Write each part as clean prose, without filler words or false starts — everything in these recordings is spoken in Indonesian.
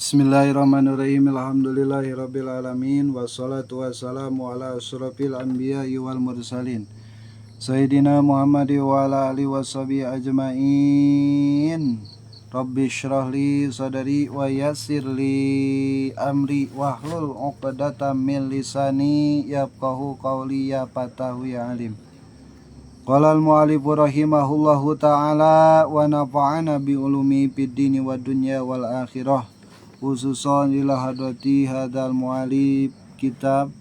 Bismillahirrahmanirrahim. Alhamdulillahirabbil alamin wassalatu wassalamu ala asyrafil anbiya'i wal mursalin Sayyidina Muhammad wa ala alihi washabihi ajmain. Rabbi shrah li sadri wa yassir li amri wahlul 'uqdatam min lisani yafqahu qawli ya fatahu ya alim. Qala al-mu'allifu rahimahullahu ta'ala wa nafa'ana bi ulumi fid dini wad dunya wal akhirah. Khususan ila hadrati hadal mu'alif kitab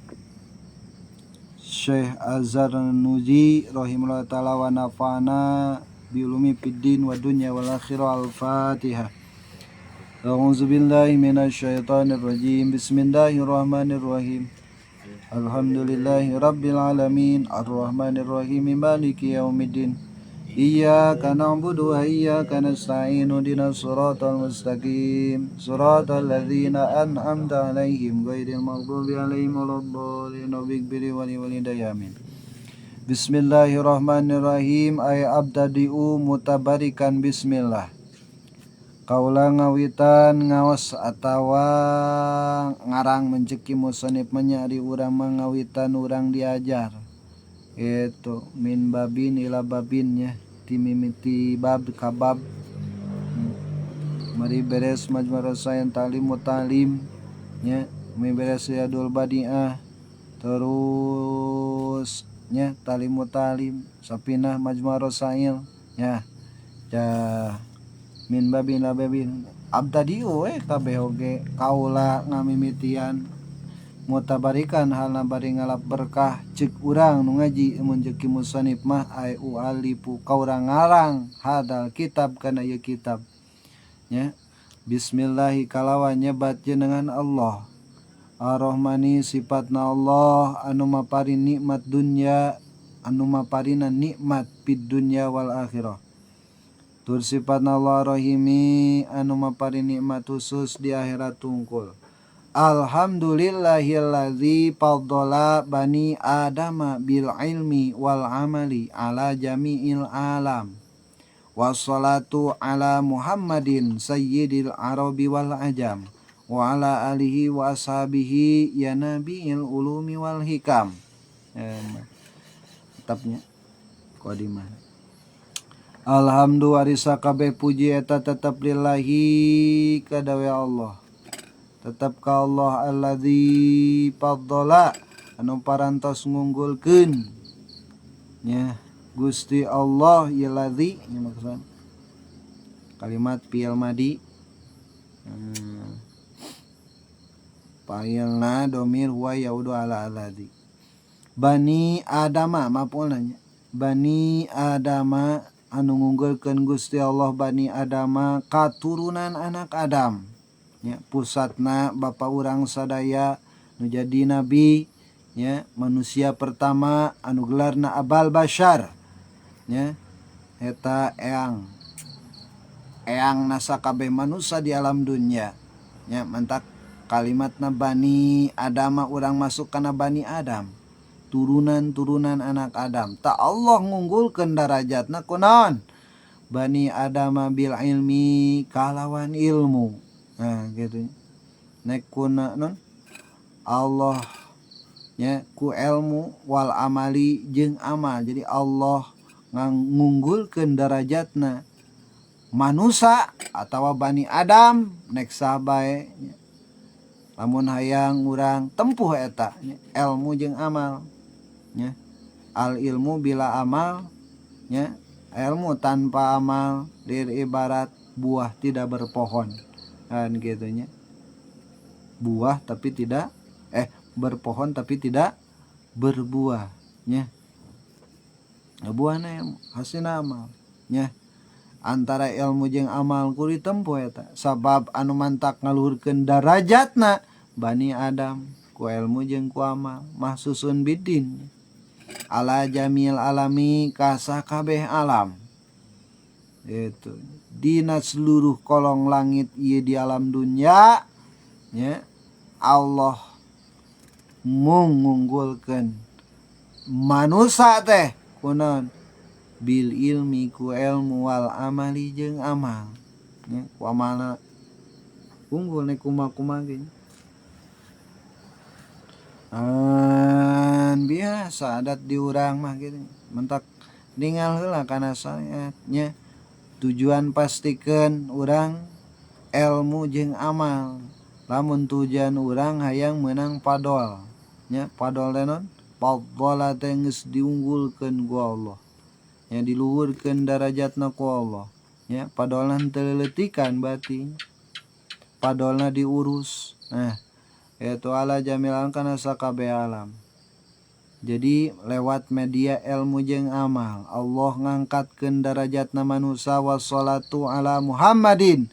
Syekh Azhar Nuji rahimahullah ta'ala wa nafa'ana biulumi fiddin wa dunya wal akhirah. Al-Fatihah. A'udzu billahi minasy syaithanir rajim. Bismillahirrahmanirrahim. Alhamdulillahi rabbil alamin arrahmanir rahim maliki yaumiddin. Iyyaka na'budu wa iyyaka nasta'in ihdinas siratal mustaqim siratal ladzina an'amta 'alaihim ghairil maghdubi 'alaihim waladdallin amin. Bismillahirrahmanirrahim. Ay abtadi'u mutabarikan bismillah. Kaula ngawitan ngaos atawa ngarang menceki musannif menyari urang mangawitan urang diajar. Itu min babin ila babinnya timimiti bab kabab. Mari beres majma rasayan talim mutalim nya, mari beres yadul badiah terus nya talim mutalim sapinah majma rasail nya ja min babin ila babin abtadiu kabeh oge kaula ngamimitian mutabarikan halna bari ngalap berkah ceuk urang nu ngaji mun jeki musannif mah ai ualifu kaurang ngarang hadal kitab kana ieu kitab nya. Bismillahi kalawan nyebat jenengan Allah Ar-Rahmani sifatna Allah anu maparin nikmat dunya anu maparina nikmat fid dunya wal akhirah. Tur sifatna Allah Rahimi anu maparin nikmat khusus di akhirat tungkul. Alhamdulillahilladzi faddala bani adama bil ilmi wal amali ala jami'il alam. Wassalatu ala Muhammadin sayyidil arabi wal ajam wa ala alihi wa ashabihi ya nabiil ulumi wal hikam. Tetapnya qadimah. Alhamdulillah arisa kabeh puji eta tetep lillahi kadawe Allah. Tetap ka Allah alladzi faddala anu parantos ngunggulkeun nya Gusti Allah ya ladzi nya maksudna kalimat fi'il madi fa'ilna domir huwa yaudu ala alladzi bani adama maf'ulna nya bani adama anu ngunggulkeun Gusti Allah bani adama katurunan anak Adam nya pusatna bapa urang sadaya nu jadi nabi nya manusia pertama anu gelarna abal bashar nya eta eang nasa kabeh manusia di alam dunya nya mantak kalimatna bani adama urang masuk kana bani Adam turunan anak Adam ta Allah ngunggulkeun darajatna kunaon bani adama bil ilmi kalawan ilmu. Nah gitu nek kuna non Allah nya ku ilmu wal amali jeung amal. Jadi Allah ngunggulkeun darajatna manusia atawa bani Adam nek sabae lamun hayang urang tempuh eta nya ilmu jeung amal nya. Al ilmu bila amal nya ilmu tanpa amal dir ibarat buah tidak berpohon kan gitunya. Buah tapi tidak berpohon tapi tidak berbuah nya. Buahna hasilna amal nya. Antara ilmu jeung amal kudu ditempuh eta sabab anu mantak ngaluhurkeun darajatna bani Adam ku ilmu jeung ku amal mahsusun biddin ala jamil alami ka sakabeh alam. Itu dina seluruh kolong langit ieu di alam dunya nya Allah ngunggulkeun manusia teh kunaon bil ilmi ku ilmu wal amali jeung amal nya ku amalna unggul nih kuma-kuma gini. Biasa adat di urang mah gitu. Mentak ningal heula kana syariatnya. Tujuan pastikeun urang ilmu jeung amal. Lamun tujuan urang hayang menang padol. Nya padol teh non? Padol teh geus diunggulkeun ku Allah. Nya diluhurkeun darajatna ku Allah. Nya padolna teu leuletikan berarti. Padolna diurus. Nah, yaitu ala jamilan kana sakabeh alam. Jadi lewat media ilmu jeung amal Allah ngangkatkeun darajatna manusia wassalatu ala Muhammadin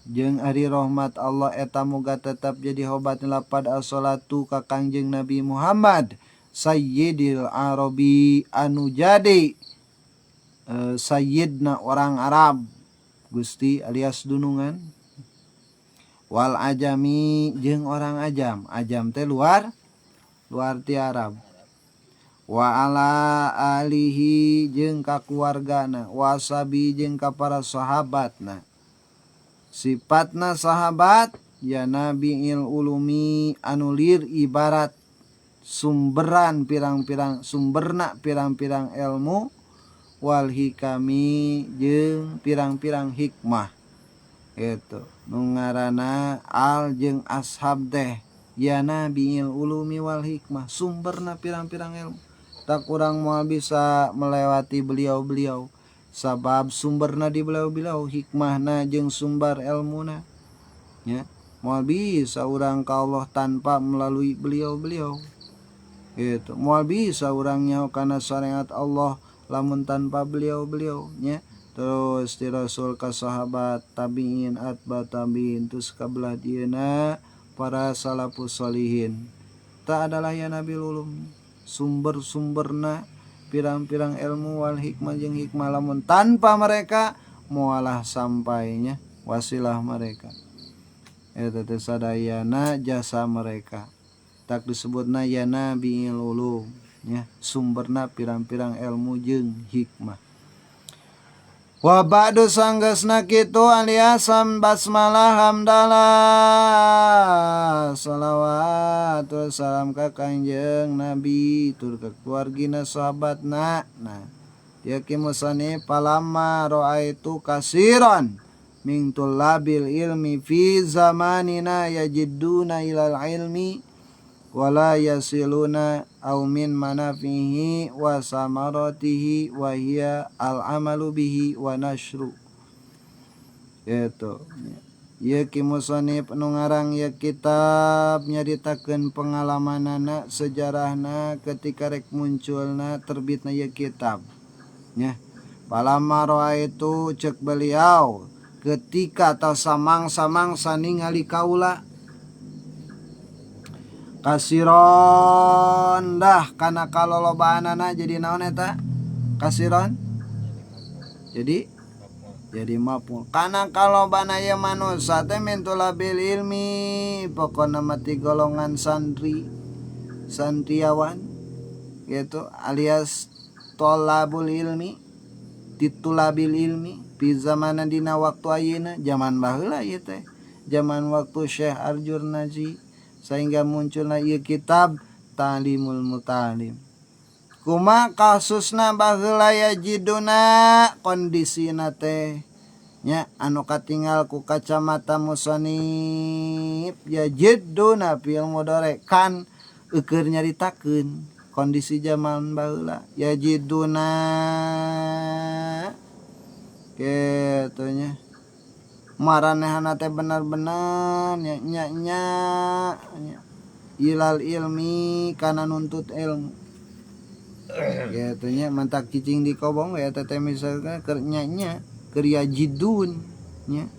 jeung ari rahmat Allah eta muga tetap jadi hobat lapad as-salatu ka Kangjeng Nabi Muhammad sayyidil arabi anu jadi sayyidna orang Arab Gusti alias dunungan wal ajami jeung orang ajam teh luar ti Arab wa ala alihi jeung ka keluargana wasabi jeung ka para sahabatna sifatna sahabat ya nabiil ulumi anu lir ibarat sumberna pirang-pirang ilmu wal hikami jeung pirang-pirang hikmah itu nu ngaranna al jeung ashab teh ya nabiil ulumi wal hikmah sumberna pirang-pirang ilmu tak kurang moal bisa melewati beliau-beliau sabab sumberna di beliau-beliau hikmahna jeung sumber ilmuna nya moal bisa urang ka Allah tanpa melalui beliau-beliau gitu moal bisa urang nyaho kana syariat Allah lamun tanpa beliau-beliau nya terus ti Rasul ka sahabat tabiin atba tabiin terus kabelah dieuna para salafus sholihin tak adalah ya nabi ulum sumber-sumberna pirang-pirang ilmu wal hikmah jeung hikmah lamun tanpa mereka moalah sampainya wasilah mereka eta teh sadayana jasa mereka tak disebutna ya nabiil ulum nya sumberna pirang-pirang ilmu jeung hikmah wa ba'du sanggeusna kitu aliasan basmalah hamdalah salawat salam ka Kangjeng Nabi tur ka keluargina sahabatna nah dia kimusani palamma raaitu kasiran min tullabil ilmi fi zamanina yajidduna ilal ilmi wala yasiluna au min manafihi wa samaratihi wa hiya al amalu bihi wa nashru itu ieu kimusonif nu ngarang ieu kitab nyaritakeun pengalamanana sejarahna ketika rek munculna terbitna ieu kitab nya palamma raaitu cek beliau ketika atau samang-samangsa ningali kaula kasiron dah kana kalolobaanana jadi naon eta kasiron jadi mapul kana kalobana ya manusia teh mintulabil ilmi pokona mati golongan santriawan gitu alias tolabul ilmi titulabil ilmi pi zamana dina waktu ayeuna zaman baheula ieu teh zaman waktu Syekh Arjur Naji sehingga munculna ieu kitab Ta'limul Mutalim kuma kasusna baheula yajiduna kondisina teh nya anu katinggal ku kacamata musannif yajiduna fil mudhari kan eukeur nyaritakeun kondisi zaman baheula yajiduna kitu nya maranehana teh bener-bener nya ilal ilmi kana nuntut ilmu gitu nya mantak cicing di kobong ya teh misalkan keur nya keur yajidun nya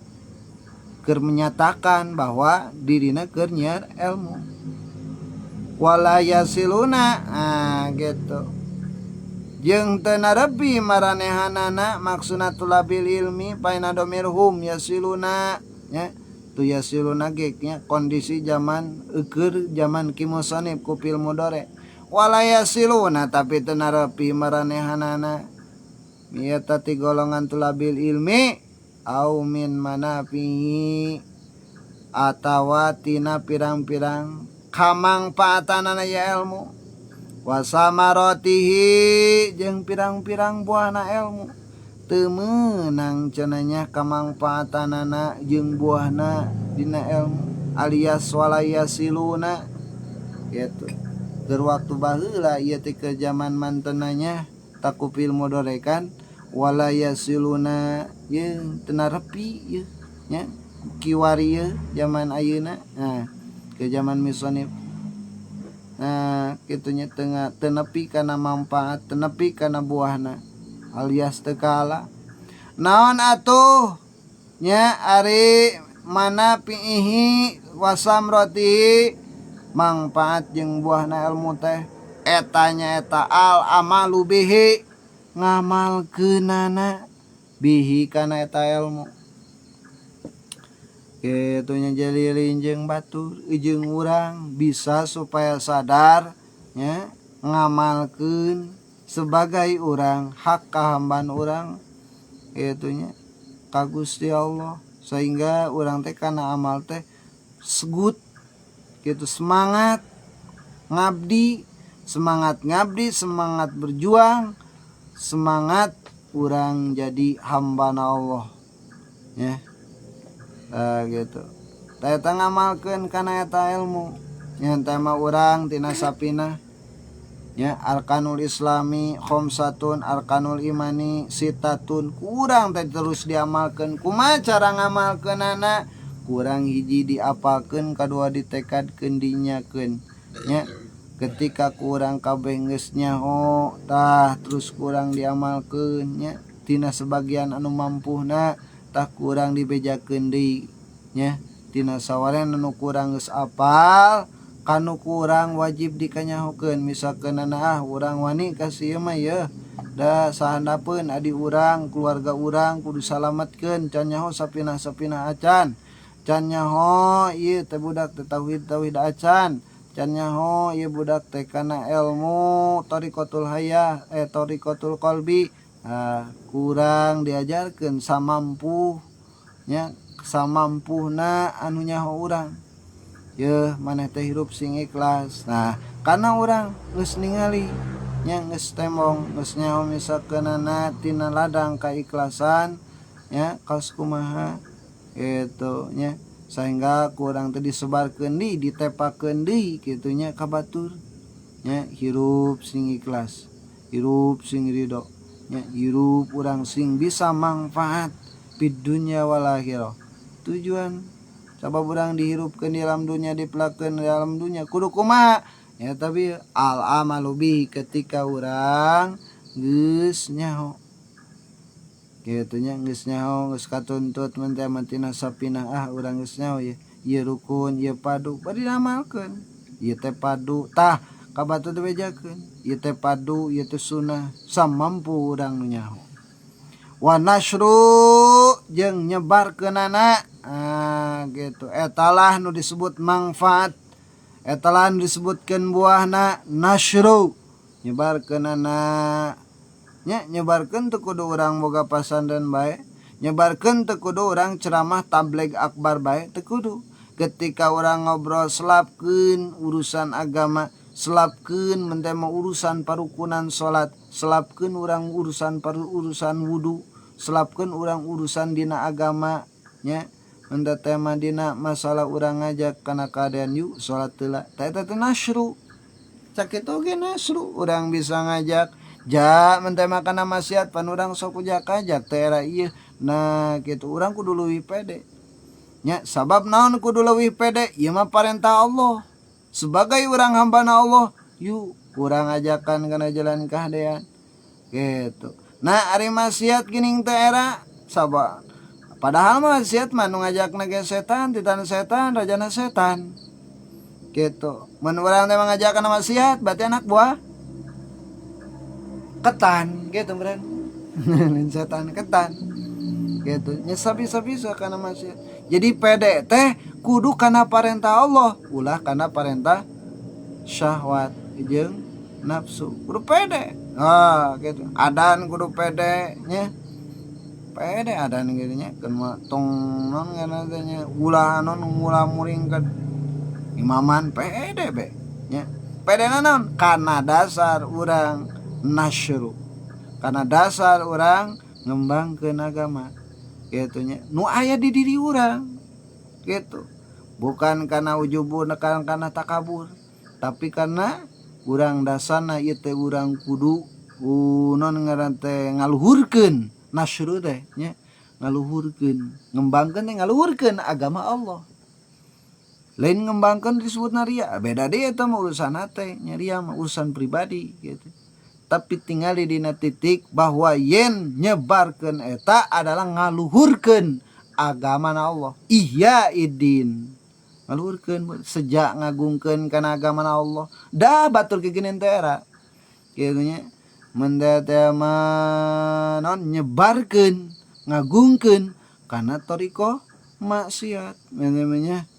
keur menyatakan bahwa dirina keur nyiar ilmu wala yasiluna gitu jeung teu narepi maranehanana maksudna tulabil ilmi paina domirhum yasiluna nya tu yasiluna ge nya kondisi zaman eukeur zaman kimusonif ku fil mudhari wala yasiluna tapi teu narepi maranehanana mieta ti golongan tulabil ilmi au min manafihi atawa tina pirang-pirang kamangpaatanana ya ilmu, wasamarotihi jeung pirang-pirang buahna ilmu, teu meunang cenanya kamangpaatanana jeung buahna dina ilmu, alias walayasiluna gitu. Keur waktu baheula ieu teh ke zaman mantenanya takupil modorekan walayasiluna ye teu narepi ye nya kiwari ye zaman ayeuna. Nah ke zaman misonif kitunya tengah tenepi kana manfaat, tenepi kana buahna alias teu kaala. Naon atuh nya ari mana piihi wasam roti manfaat jeung buahna ilmu teh etanya eta al amalu bihi ngamalkeunana bihi kana eta ilmu. Kitunya jalilin jeung batur jeung urang bisa supaya sadar nya ngamalkeun sebagai urang hak kahamban urang kitunya ka Gusti Allah, sehingga urang teh kana amal teh segut gitu, semangat ngabdi, semangat berjuang, semangat urang jadi hambana Allah ya. Gitu teh ngamalkeun kana eta ilmu nya tema urang tina sapina nya arkanul islami khamsatun, arkanul imani sitatun, kurang teh terus diamalkeun. Kumaha cara ngamalkeunana? Kurang hiji diapalkeun, kadua ditekadkeun, dinyakeun nya. Ketika kurang kabeh geus nyaho tah terus kurang diamalkeun nya, tina sebagian anu mampuhna tah kurang dibejakeun deui nya. Tina sawarena anu kurang geus apal kanu kurang wajib dikanyahokeun. Misalkeun urang wani kasih mah ya da sahandapeun adi urang keluarga urang kudu salametkeun, can nyaho sapinah-sapinah acan, can nyaho ieu teh budak teh tauhid acan, can nyaho ieu budak teh kana ilmu thariqatul hayah thariqatul qalbi. Kurang diajarkeun samampu nya, samampuna anu nyaho urang. Yeuh maneh teh hirup sing ikhlas. Nah karena urang geus ningali nya geus temong geus nyaho misalkeunana tina ladang kaikhlasan nya kaos kumaha gitu nya, sehingga kurang teh disebarkeun deui, ditepakeun deui kitu nya ka batur nya. Hirup sing ikhlas, hirup sing ridho nya, hirup urang sing bisa manfaat fid dunya wal akhirah. Tujuan sabab urang dihirupkeun di alam dunia, dipelakeun di alam dunia kudu kumaha ya, tapi al amalu bihi ketika urang geus nyaho kitu nya, geus nyaho geus katuntut menteh tina sapinah urang geus nyaho ya ieu rukun ieu padu bari diamalkeun. Ieu teh padu tah ka batu teh bejakeun, ieu teh padu ieu teh sunah samampu urang nu nyaho. Wa nasru jeung nyebarkeunana gitu, etalah nu disebut manfaat, etalah nu disebutkeun buahna nasru, nyebarkeunana nya. Nyebarkeun teu kudu urang boga pasantren bae, nyebarkeun teu kudu urang ceramah tabligh akbar bae, teu kudu. Ketika urang ngobrol selapkeun urusan agama, selapkeun menteh mah urusan parukunan salat, selapkeun urang urusan wudu, selapkeun urang urusan dina agama nya. Menteh teh mah dina masalah urang ngajak kana kaadian yuk salat heula, tah eta teh nasru. Sakitu oge nasru, urang bisa ngajak ja menteh mah kana maksiat pan urang sok ujak-ajak teh era ieu. Nah kitu urang kudu leuwih pede nya. Sabab naon kudu leuwih pede? Ieu mah parentah Allah. Sebagai urang hambana Allah, yuk urang ajakan kana jalan kahadean gitu. Nah ari maksiat geuning teh era sabab padahal maksiat mah nu ngajakna ge setan, titana setan, rajana setan gitu. Mun urang teh ngajakan maksiat berarti anak buah ketan gitu beren. Setan ketan gitu nya, bisa kana maksiat. Jadi pede teh kudu kana parentah Allah, ulah kana parentah syahwat jeung nafsu, kudu pede gitu. Adan kudu pede nya, pede ada gitu nya kan tong non ngananya ulah non ulah muring ke imaman pede be nya pede naon karena dasar urang nasyru karena dasar urang ngembangkeun agama gitu nya nu aya di diri urang gitu bukan karena ujubun karena takabur tapi karena urang dasarna ieu teh urang kudu non ngaran teh ngaluhurkeun nasyru teh nya ngaluhurkeun ngembangkeun teh ngaluhurkeun agama Allah lain ngembangkeun disebutna ria beda deui eta mah urusan teh nya ria mah urusan pribadi gitu tapi tinggal di dina titik bahwa yen nyebarkeun eta adalah ngaluhurkeun agama Allah ihya idin ngaluhurkeun sejak ngagungkeun kana agama Allah dah batur kegeuneun teh era kitu nya mendete non nyebarkeun ngagungkeun kana toriko maksiat namanya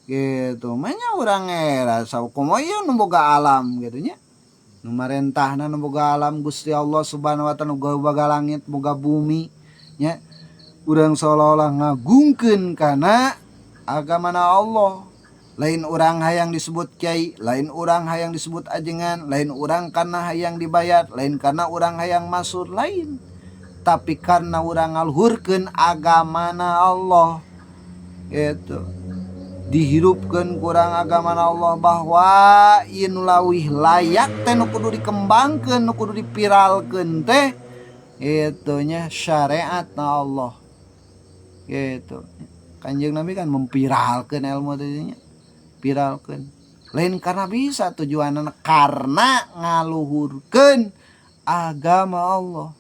gitu manya urang era sakumaha ieu nu boga alam gitu nya nu marentahna nu boga alam Gusti Allah Subhanahu wa taala nu boga langit boga bumi nya urang seolah-olah ngagungkeun kana agamana Allah lain urang hayang disebut kiai lain urang hayang disebut ajengan lain urang karena hayang dibayar lain karena urang hayang masur lain tapi karena urang ngaluhurkeun agamana Allah itu dihirupkeun kurang agamana Allah bahwa ieu lawih layak teh nu kudu dikembangkeun nu kudu dipiralkeun teh itu nya syariatna Allah gitu Kanjeng Nabi kan mempiralkeun ilmu teh nya viralkeun lain karena bisa tujuanna karena ngaluhurkeun agama Allah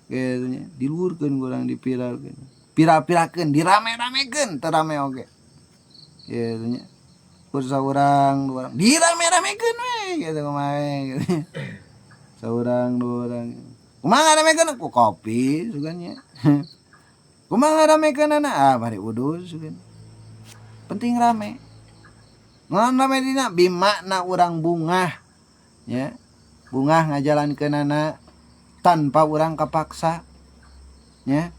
gitu nya diluhurkeun kurang dipiralkeun piral-piralkeun dirame-ramekeun teu rame oge gitu nya kur saurang dua orang dirame-ramekeun we gitu kumaha gitu saurang dua orang kumaha ngaramekeun ku kopi sugan nya kumaha ngaramekeunana bari udus sugan penting rame ngan rame dina bimakna urang bungah ya bungah ngajalankeunana tanpa urang kapaksa ya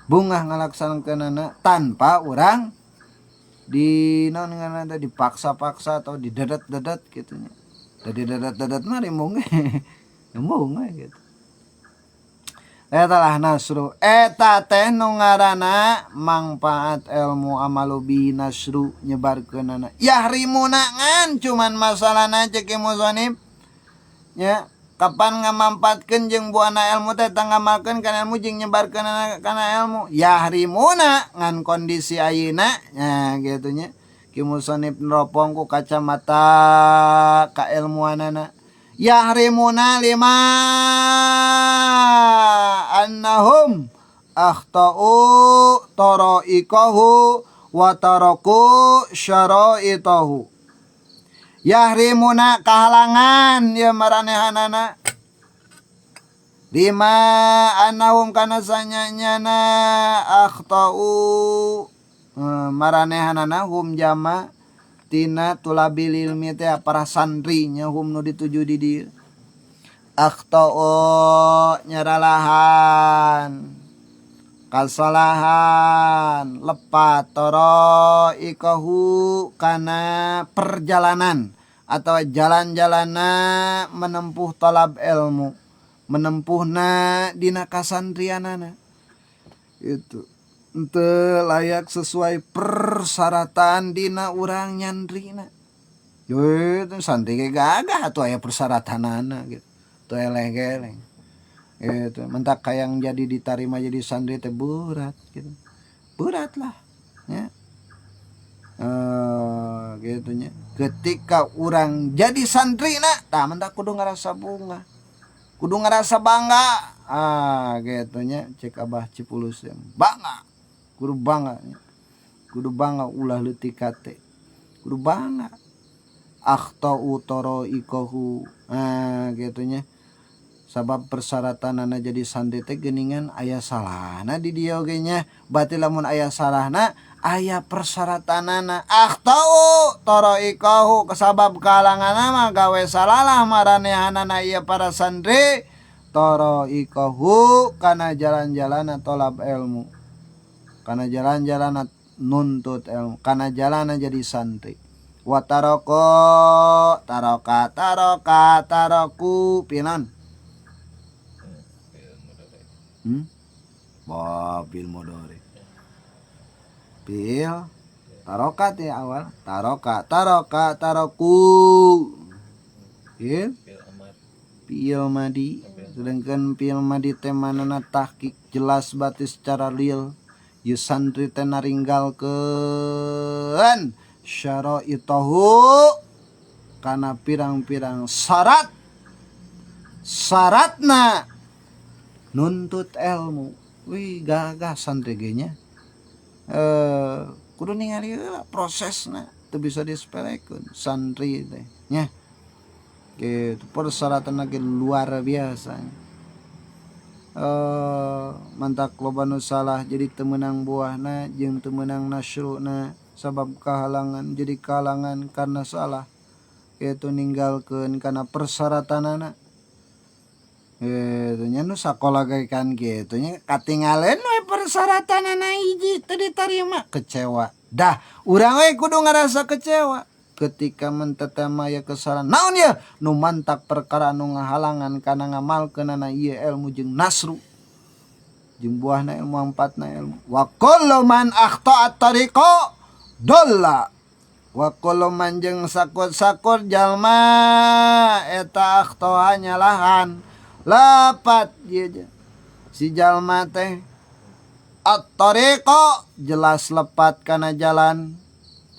bungah ngalaksanakeunana tanpa urang di naon ngaranna dipaksa-paksa atau didedet-dedet gitu nya da didedet-dedet mah rimung embung gitu eta lah nasru eta teh nu ngaranna mangpaat ilmu amalu bi nasru nyebarkeunana yahrimuna ngan cuman masalahna cek musonib nya kapan ngamampatkeun jeung buana ilmu teh tanggamalkeun kana ilmu jeung nyebarkeun kana ilmu yahrimuna ngan kondisi ayeuna nya gitu nya ki musonib neropong ku kacamata kailmuanana yahrimuna lima annahum akhtau taraikahu wa taraku syara'itahu yahrimuna kahalangan ya maranehanana lima annahum kana sanyanyana akhtau maranehanana hum jama tina tulabil ilmi teh para santri nya hum nu dituju di dieu akhtau nyaralahan kasalahan lepat toro ikahu kana perjalanan atau jalan-jalanna menempuh talab ilmu menempuhna dina kasantrianana itu teu layak sesuai persyaratan dina urang nyandrina yo itu santri ge gagah atuh aya persyaratanana gitu teu eleh-eleh gitu mentak kayang jadi diterima jadi santri teh berat gitu berat lah ya gitu nya ketika urang jadi santrina tah mentak kudu ngarasa bunga kudu ngarasa bangga gitu nya cek Abah Cipulus bangga kudu bangga ulah leutik kate kudu bangga akhtau toro ikahu gitu nya sabab persyaratanana jadi santri teh geuningan aya salahna di dieu ge nya bati lamun aya salahna aya persyaratanana akhtau taraikahu kasabab kalanganna mah gawe salalah maranehanana ieu para santri taraikahu kana jalan-jalan tolab ilmu, kana jalan-jalan nuntut ilmu, kana jalan jadi santri. Wa taroku pinan bil modore bil tarokat ya awal taroku pil madi, sedangkan pil madi temanana tahqiq jelas batis secara real yu santri teh naringgalkeun syaraitahu kana pirang-pirang syaratna nuntut ilmu. Wih gagah santri ge nya kudu ningali prosesna teu bisa disepelekeun santri teh nya gitu persyaratan lagi luar biasa. Mantak loba nu salah jadi temenang buahna jeung temenang nasruna sabab kehalangan jadi kalangan karena salah yaitu ninggalkeun kana persyaratanana gitu nya nu sakola ge kan kitu nya katingalen we persyaratanana hiji teu ditarima kecewa dah urang we kudu ngarasa kecewa ketika mentetema ya kesalahan naon ya nu mantak perkara nu ngahalangan kana ngamalkeunana ieu ilmu jeung nasru jeung buahna ilmu ampatna ilmu. Wa kullu man akhta'a tariqa dolla wa kullu man jeung sakur-sakur jalma eta akhta'a nyalahan lapat ieu si jalma teh at-tariqa jelas lepat kana jalan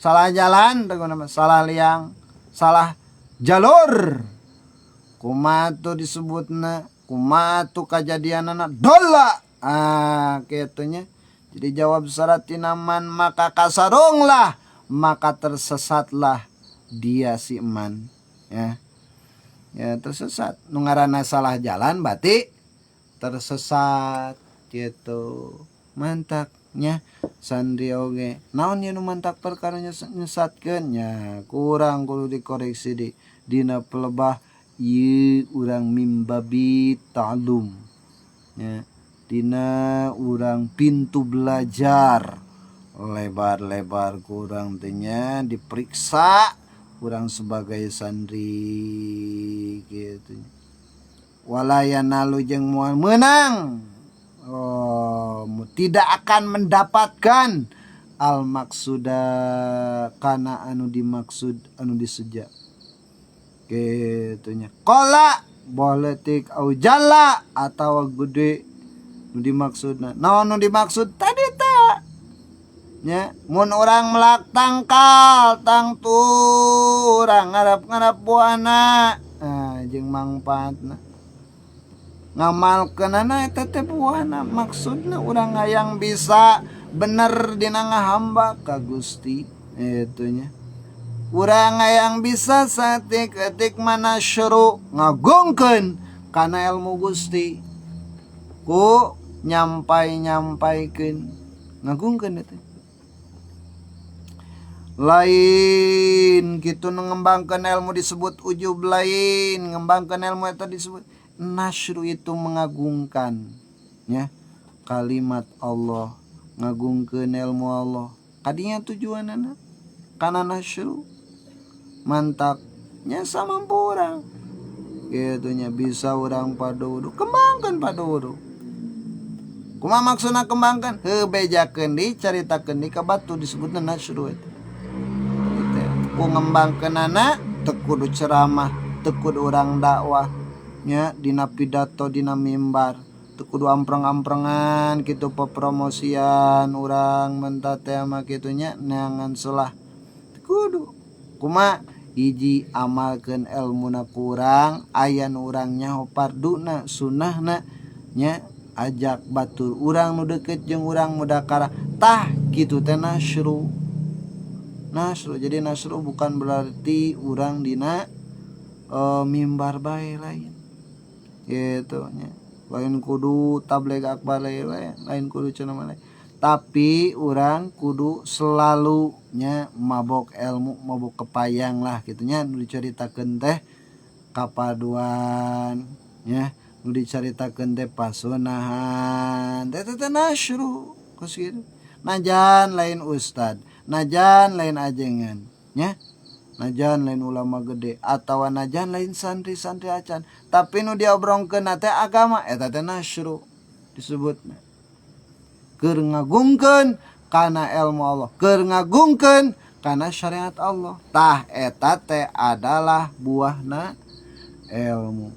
salah jalan salah liang salah jalur kumatu disebutna kumatu kajadianana dolla kitunya jadi jawab syarat tinaman maka kasarunglah maka tersesatlah dia si eman ya tersesat nu ngaranna salah jalan berarti tersesat gitu mantaknya sandri oge naon ye nu mantak perkara nyesatkeun nya kurang kudu dikoreksi dina pelebah ieu urang mimbabi ta'lum nya dina urang pintu belajar lebar-lebar kurang teh nya diperiksa urang sebagai sandri gitu walayanalu jeung moal meunang tidak akan mendapatkan al maksuda kana anu dimaksud anu disuja kitunya qala boletik au jalla atawa gede nu dimaksudna naon nu dimaksud tadi teh nya mun urang melak tangkal tang tu urang ngarap-ngarap buahna jeung mangpaatna ngamalkeunana eta teh buahna maksudna urang hayang bisa bener dina ngahamba ka Gusti itunya urang hayang bisa satik-etik manasyru ngagungkeun kana ilmu Gusti ku nyampai-nyampaikeun ngagungkeun eta lain kitu ngembangkeun ilmu disebut ujub lain ngembangkeun ilmu eta disebut nasyru itu mengagungkan ya kalimat Allah ngagungkeun ilmu Allah kadinya tujuanana kana nasyru mantaknya samampu urang kitu nya bisa urang padudu kembangkeun padudu kumaha maksudna kembangkeun heuh bejakeun di caritakeun di ka batu disebutna nasyru eta ku ngembangkeunana teu kudu ceramah teu kudu urang dakwah nya dina pidato dina mimbar teu kudu ampreng-amprengan kitu pepromosian urang menta teh mah kitu nya neangan selah teu kudu kumaha hiji amalkeun ilmuna ku urang aya nu urang nyaho farduna sunnahna nya ajak batur urang nu deukeut jeung urang mudakara tah kitu teh nasyru jadi nasyru bukan berarti urang dina mimbar bae lain gitu nya lain kudu tabligh akbar lain kudu cenah lain tapi urang kudu selalu nya mabok ilmu mabok kepayang lah gitu nya nu dicaritakeun teh kapaduan nya nu dicaritakeun teh pasunahan teh nasyru kos kitu. Najan lain ustad, najan lain ajengan nya, najan lain ulama gede atawa najan lain santri-santri acan, tapi nu diobrongkeun teh agama eta teh nasyru disebutna. Keur ngagungkeun kana ilmu Allah, keur ngagungkeun kana syariat Allah. Tah eta teh adalah buahna ilmu.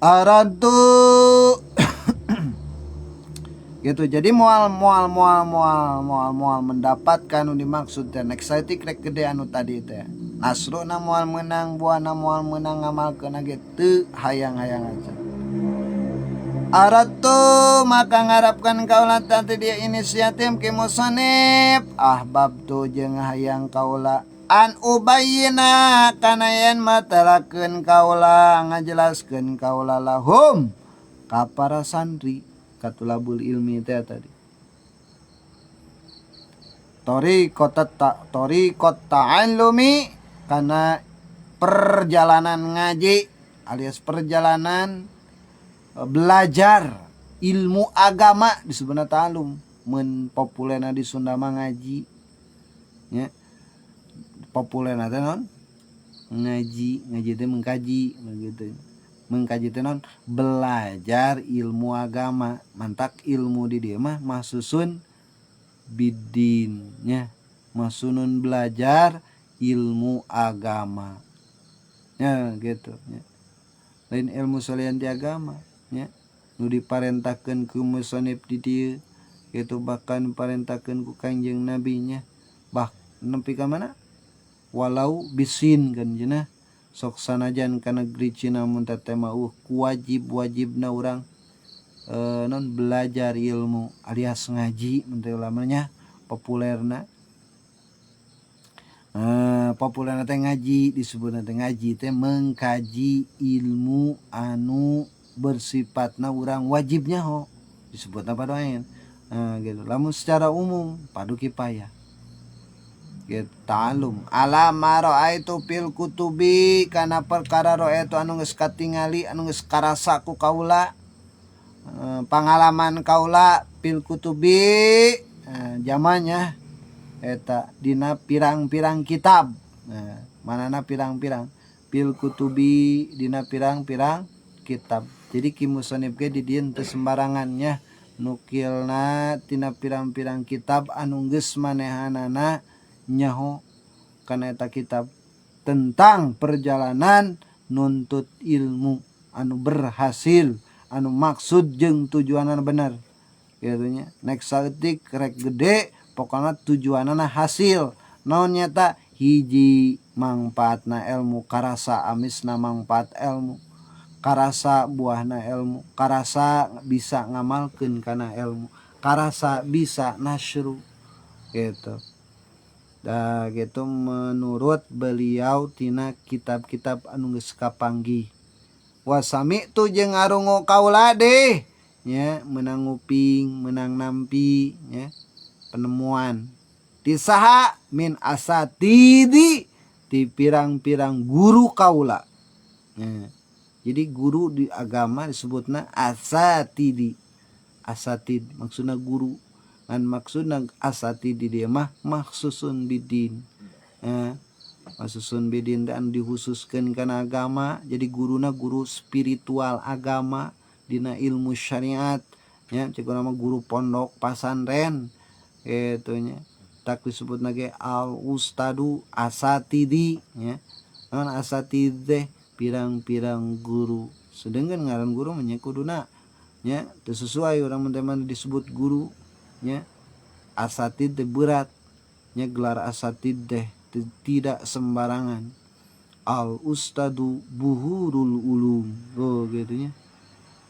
Aradu gitu. Jadi moal mendapatkan anu dimaksud teh excited rek gede anu tadi teh. Nasruna moal menang, buahna moal menang ngamalkeun ge teu hayang-hayang aja. Aratu maka ngarapkan kaula tadi dia inisiatif ke musannif ahbab tu jeung hayang kaula an ubayyina kana yen matarakeun kaula ngajelaskeun kaula lahum ka para santri katulabul ilmi teh tadi. Tori ta'allumi kana perjalanan ngaji alias perjalanan belajar ilmu agama disebutna ta'allum. Mun populerna di Sunda mah ngaji nya. Populerna teh naon? Ngaji teh mengkaji begitu. Mengkaji teh naon? Belajar ilmu agama. Mantak ilmu di dieu mah mahsusun bidin nya. Mahsunun belajar ilmu agama. Ya gitu nya. Lain ilmu salian di agama nya. Nu diparentakeun ku musannif di dieu kitu bahkan parentakeun ku Kangjeng Nabi nya. Bah nepi ka mana? Walau bisin kan cenah sok sanajan ka negeri Cina mun teh mah wajibna urang non belajar ilmu alias ngaji mun teh ulamanya populerna. Populerna teh ngaji disebutna teh ngaji teh mengkaji ilmu anu bersifatna urang wajibnya ho disebutna padoain. Gitu. Lamun secara umum padu kifayah. Gitu ta'allum ala ma raaitu fil kutubi kana perkara raaitu anu geus katingali anu geus karasa ku kaula pangalaman kaula fil kutubi zamannya eta dina pirang-pirang kitab. Manana pirang-pirang fil kutubi dina pirang-pirang kitab. Jadi ki musannif ge di dieu teu sembarangannya nukilna tina pirang-pirang kitab anu geus manehanana nyaho kana eta kitab tentang perjalanan nuntut ilmu anu berhasil anu maksud jeung tujuanna bener kitu nya. Next saeutik rek gede pokona tujuanna hasil naon nyata hiji mangpaatna ilmu karasa amisna mangpaat ilmu karasa buahna ilmu karasa bisa ngamalkeun kana ilmu karasa bisa nasyru gitu. Da gitu menurut beliau tina kitab-kitab anu geus kapanggih. Wasami tu jeung ngarungu kaula deh nya meunang nguping meunang nampi nya penemuan ti saha min asatidi ti pirang-pirang guru kaula. Jadi guru di agama disebutna asatidi. Asatid maksudna guru. Kan maksudna asatid di dia mah maksusun bidin. Maksusun bidin dan dihususkeun kana agama. Jadi guruna guru spiritual agama dina ilmu syariat nya ceuk nama guru pondok pasantren kitu nya. Tak disebutna ge al ustadu asatidi nya. Naon asatid teh pirang-pirang guru. Sedengkeun ngaran guru nya kuduna nya teu sesuai urang mun disebut guru nya. Asatid teh berat nya gelar asatid teh tidak sembarangan. Al ustadu buhurul ulum gitu nya.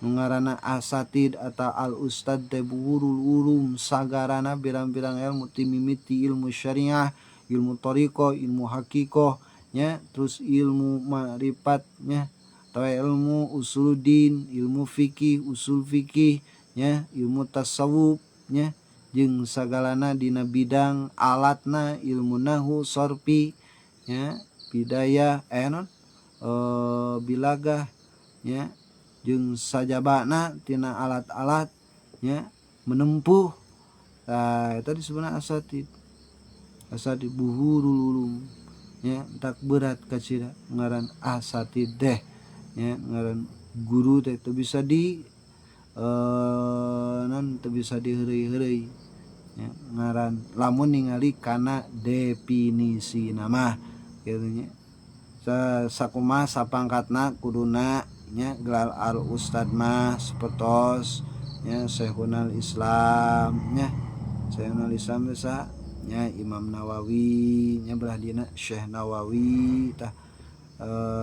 Nu ngaranna asatid atau al ustad teh buhurul ulum sagarana pirang-pirang ilmu ti mimiti ilmu syariah, ilmu thariqah, ilmu hakikoh nya, terus ilmu ma'rifat nya, atau ilmu usuluddin, ilmu fikih, usul fikih nya, ilmu tasawuf nya, jeung sagalana dina bidang alatna ilmu nahwu sarfi nya, bidayah bilagah ya jeung sajabana tina alat-alat ya menempuh. Tah eta disebutna asatid. Asatid buhurul ya tak berat kacira ngaran asatid deh ya ngaran guru teh teu bisa di teu bisa diheureuy-heureuy ya ngaran lamun ningali kana definisi nama kitu nya. Sakumaha sapangkatna kuduna nya gelar al ustad mah sapertos nya Syekhunal Islam nya Syekhunal Islam bisa nya Imam Nawawi nya belah dina Syekh Nawawi tah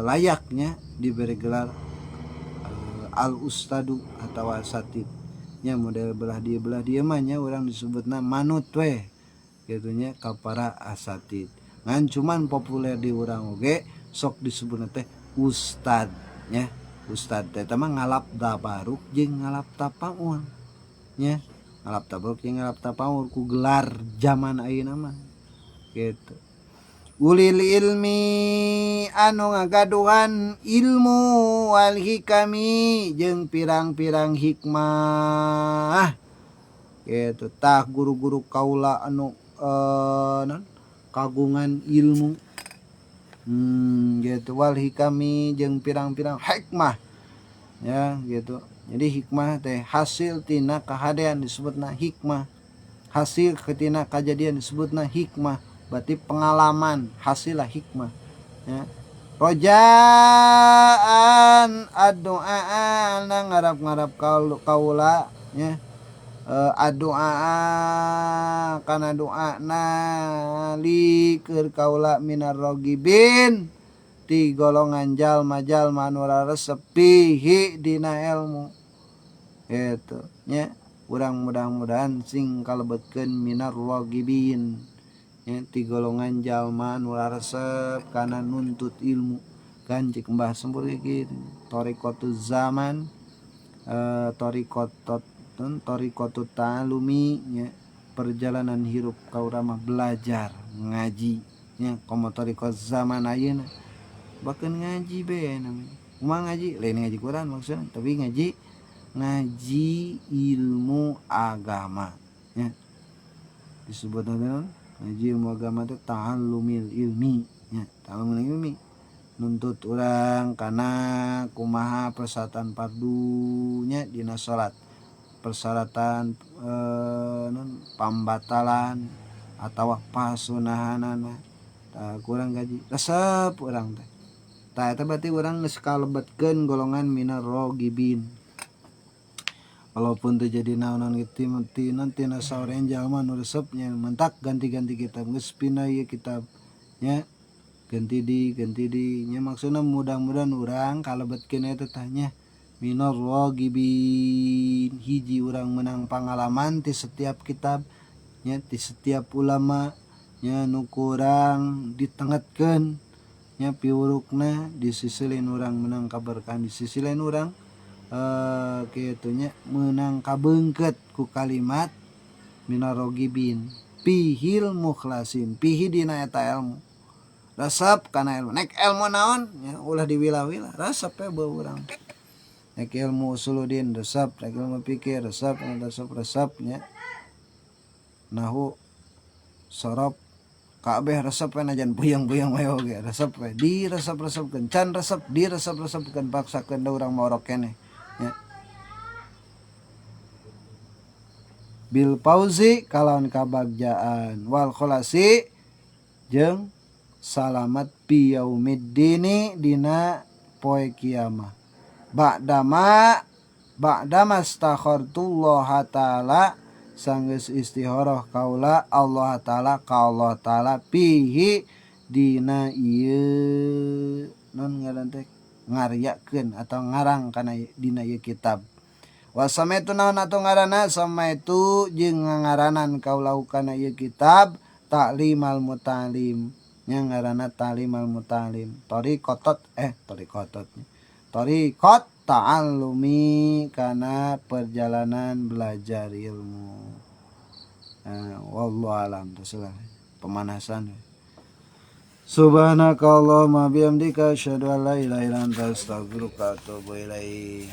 layaknya diberi gelar al ustadu atau asatid nya model belah dia mah nya urang disebutna manut we kitu nya ka para asatid. Ngan cuman populer di urang oge sok disebutna teh ustad nya. Ustad teh mah ngalap tabaruk jeung ngalap tapaur nya. Ngalap tabaruk jeung ngalap tapaur ku gelar zaman ayeuna mah gitu. Ulil ilmi anu ngagaduhan ilmu wal hikami jeung pirang-pirang hikmah gitu. Tah guru-guru kaula anu kagungan ilmu gitu wal hikami jeung pirang-pirang hikmah ya gitu. Jadi hikmah teh hasil tina kahadean disebutna hikmah, hasil tina kejadian disebutna hikmah, berarti pengalaman hasillah hikmah ya. Rojaan adu'a nang ngarap-ngarap kaula ya. Adu'a kana doa li keur kaula minar rogibin ti golongan jalma-jalma anu raresep pihi dina ilmu gitu nya. Urang mudah-mudahan sing kalebetkeun minar rogibin ya ti golongan jalma anu raresep kana nuntut ilmu kan cik Mbah Sempur kitu. Thariqatuz zaman thariqatut ta'alumi nya perjalanan hirup kaula mah belajar ngaji nya komo thariqat zaman ayeuna bakeun ngaji be namanya. Kumaha ngaji? Lain ngaji Quran maksudna, tapi ngaji ilmu agama ya. Disebutna naon? Ngaji ilmu agama teh ta'allumil ilmi ya, ta'allumil ilmi nuntut urang kana kumaha persyaratan fardunya dina salat, persyaratan pambatalan atawa pasunahanana. Tah kurang gaji resep urang teh. Tah eta berarti urang geus kalebetkeun golongan minar rogibin. Walaupun teu jadi naonan kitu tina saorean jalma nu resep nya mentak ganti-ganti kitab geus pindah ieu kitab nya ganti di nya maksudna mudah-mudahan urang kalebetkeun eta tah nya minar rogibin. Hiji urang menang pengalaman ti setiap kitab nya ti setiap ulama nya nu kurang ditengetkeun nya piurukna di sisi lain urang menang kaberkahan, di sisi lain urang kitu nya menang kabeungkeut ku kalimat minar rogibin pihil mukhlasin. Pihi dina eta ilmu resep kana ilmu. Nek ilmu naon ya ulah diwilah-wilah resep we beuh urang. Nek ilmu usuluddin resep, nek ilmu fikih resep nya. Nahu sorof kabeh resep we najan puyeng-puyeng we oge resep we diresep-resepkeun, can resep diresep-resepkeun paksakeun da urang maorok keneh nya. Bil fauzi kalawan kabagjaan wal kholasi jeung salamat fi yaumiddini dina poe kiamah. Ba'dama stakhartullah ta'ala sanggeus istikharah kaula Allah ta'ala ka Allah ta'ala pihi dina ieu non ngaran teh ngaryakeun atau ngarang kana dina ieu kitab. Wasamaitu naon atuh ngaranna samaitu jeung ngaranan kaula kana ieu kitab ta'limal mutalim nya ngaranna ta'limal mutalim. Thariqat ta'allumi kana perjalanan belajar ilmu. Wallahu alam. Terserah pemanasan. Subhanakallahumma bihamdika asyhadu an la ilaha illa anta astaghfiruka wa atubu ilaik.